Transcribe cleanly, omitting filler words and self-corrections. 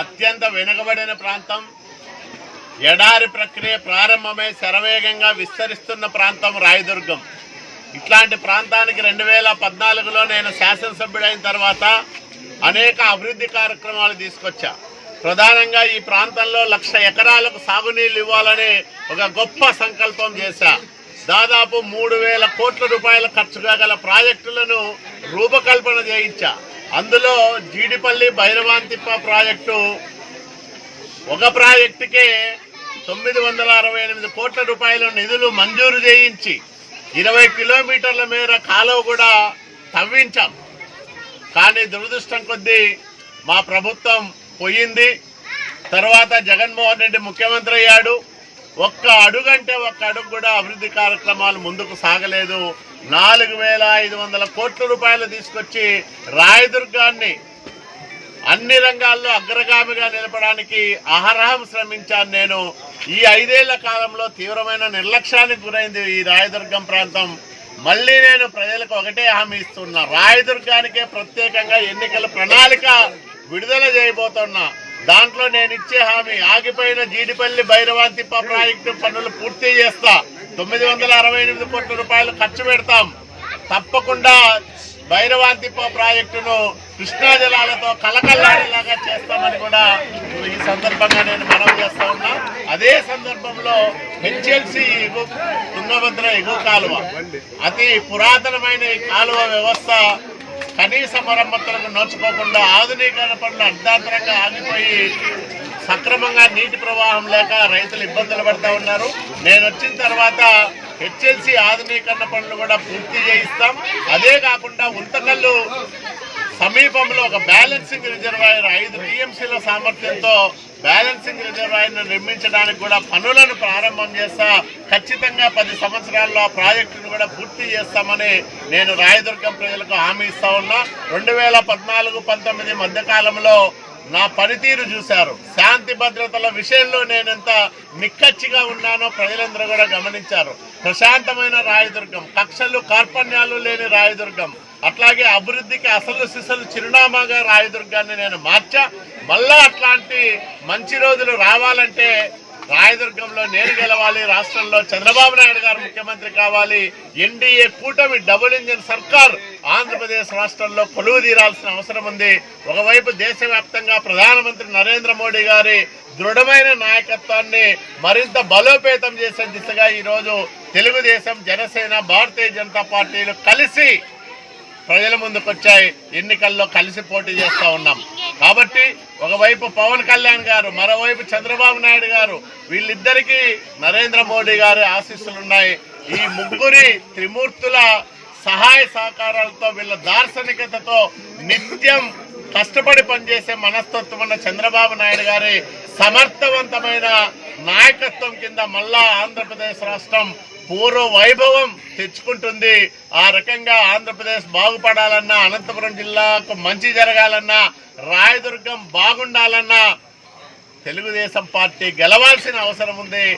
అత్యంత వెనుకబడిన ప్రాంతం, ఎడారి ప్రక్రియ ప్రారంభమై శరవేగంగా విస్తరిస్తున్న ప్రాంతం రాయదుర్గం. ఇట్లాంటి ప్రాంతానికి 2014లో నేను శాసనసభ్యుడైన తర్వాత అనేక అభివృద్ధి కార్యక్రమాలు తీసుకొచ్చా. ప్రధానంగా ఈ ప్రాంతంలో 1,00,000 ఎకరాలకు సాగునీళ్ళు ఇవ్వాలని ఒక గొప్ప సంకల్పం చేశా. దాదాపు 3,000 కోట్ల రూపాయల ఖర్చు కాగల ప్రాజెక్టులను రూపకల్పన చేయించా. అందులో జీడిపల్లి భైరవాంతిప్ప ప్రాజెక్టు, ఒక ప్రాజెక్టుకే 968 కోట్ల రూపాయల నిధులు మంజూరు చేయించి 20 కిలోమీటర్ల మేర కాలువ కూడా తవ్వించాం. కానీ దురదృష్టం కొద్దీ మా ప్రభుత్వం పోయింది. తర్వాత జగన్మోహన్ రెడ్డి ముఖ్యమంత్రి అయ్యాడు. ఒక్క అడుగంటే ఒక్క అడుగు కూడా అభివృద్ధి కార్యక్రమాలు ముందుకు సాగలేదు. 4,500 కోట్ల రూపాయలు తీసుకొచ్చి రాయదుర్గాన్ని అన్ని రంగాల్లో అగ్రగామిగా నిలపడానికి అహరహం శ్రమించాను నేను. ఈ 5 ఏళ్ల కాలంలో తీవ్రమైన నిర్లక్ష్యానికి గురైంది ఈ రాయదుర్గం ప్రాంతం. మళ్ళీ నేను ప్రజలకు ఒకటే హామీ ఇస్తున్నా, రాయదుర్గానికే ప్రత్యేకంగా ఎన్నికల ప్రణాళిక విడుదల చేయబోతున్నా. దాంట్లో నేను ఇచ్చే హామీ, ఆగిపోయిన జీడిపల్లి భైరవాంతిప్ప ప్రాజెక్టు పనులు పూర్తి చేస్తా. 968 కోట్ల రూపాయలు ఖర్చు పెడతాం. తప్పకుండా భైరవాంతిప్ప ప్రాజెక్టును కృష్ణా జలాలతో కలకల్లాడేలాగా చేస్తామని కూడా ఈ సందర్భంగా నేను మనవి చేస్తా ఉన్నా. అదే సందర్భంలో హెచ్ఎల్సి తుంగభద్ర ఎగువ కాలువ, అతి పురాతనమైన ఈ కాలువ వ్యవస్థ కనీస మరమ్మతులకు నోచుకోకుండా ఆధునీకరణ పనులు అర్ధాంతరంగా ఆగిపోయి సక్రమంగా నీటి ప్రవాహం లేక రైతులు ఇబ్బందులు పడుతూ ఉన్నారు. నేను వచ్చిన తర్వాత హెచ్ఎల్సి ఆధునీకరణ పనులు కూడా పూర్తి చేయిస్తాం. అదే కాకుండా ఉంతకల్లు సమీపంలో ఒక బ్యాలెన్సింగ్ రిజర్వాయర్ 5 టీఎంసీల సామర్థ్యంతో బ్యాలెన్సింగ్ రిజర్వాయర్ను నిర్మించడానికి కూడా పనులను ప్రారంభం చేస్తా. ఖచ్చితంగా 10 సంవత్సరాల్లో ఆ ప్రాజెక్టును కూడా పూర్తి చేస్తామని నేను రాయదుర్గం ప్రజలకు హామీ ఇస్తా ఉన్నా. 2014-19 మధ్యకాలంలో నా పనితీరు చూశారు. శాంతి భద్రతల విషయంలో నేను ఎంత నిక్కచ్చిగా ఉన్నానో ప్రజలందరూ కూడా గమనించారు. ప్రశాంతమైన రాయదుర్గం, కక్షలు కార్పణ్యాలు లేని రాయదుర్గం, అట్లాగే అభివృద్ధికి అసలు సిసలు చిరునామాగా రాయదుర్గాన్ని నేను మార్చా. మళ్ళా అట్లాంటి మంచి రోజులు రావాలంటే రాయదుర్గంలో నేను గెలవాలి, రాష్ట్రంలో చంద్రబాబు నాయుడు గారు ముఖ్యమంత్రి కావాలి, ఎన్డీఏ కూటమి డబుల్ ఇంజిన్ సర్కార్ ఆంధ్రప్రదేశ్ రాష్ట్రంలో కొలువు తీరాల్సిన అవసరం ఉంది. ఒకవైపు దేశవ్యాప్తంగా ప్రధానమంత్రి నరేంద్ర మోడీ గారి దృఢమైన నాయకత్వాన్ని మరింత బలోపేతం చేసే దిశగా ఈరోజు తెలుగుదేశం, జనసేన, భారతీయ జనతా పార్టీలు కలిసి ప్రజల ముందుకొచ్చాయి. ఎన్నికల్లో కలిసి పోటీ చేస్తూ ఉన్నాం. కాబట్టి ఒకవైపు పవన్ కళ్యాణ్ గారు, మరోవైపు చంద్రబాబు నాయుడు గారు, వీళ్ళిద్దరికీ నరేంద్ర మోడీ గారి ఆశీస్సులున్నాయి. ఈ ముగ్గురి త్రిమూర్తుల సహాయ సహకారాలతో, వీళ్ళ దార్శనికతతో నిత్యం కష్టపడి పనిచేసే మనస్తత్వం ఉన్న చంద్రబాబు నాయుడు గారి సమర్థవంతమైన నాయకత్వం కింద మళ్ళా ఆంధ్రప్రదేశ్ రాష్ట్రం పూర్వ వైభవం తెచ్చుకుంటుంది. ఆ రకంగా ఆంధ్రప్రదేశ్ బాగుపడాలన్నా, అనంతపురం జిల్లాకు మంచి జరగాలన్నా, రాయదుర్గం బాగుండాలన్నా తెలుగుదేశం పార్టీ గెలవాల్సిన అవసరం ఉంది.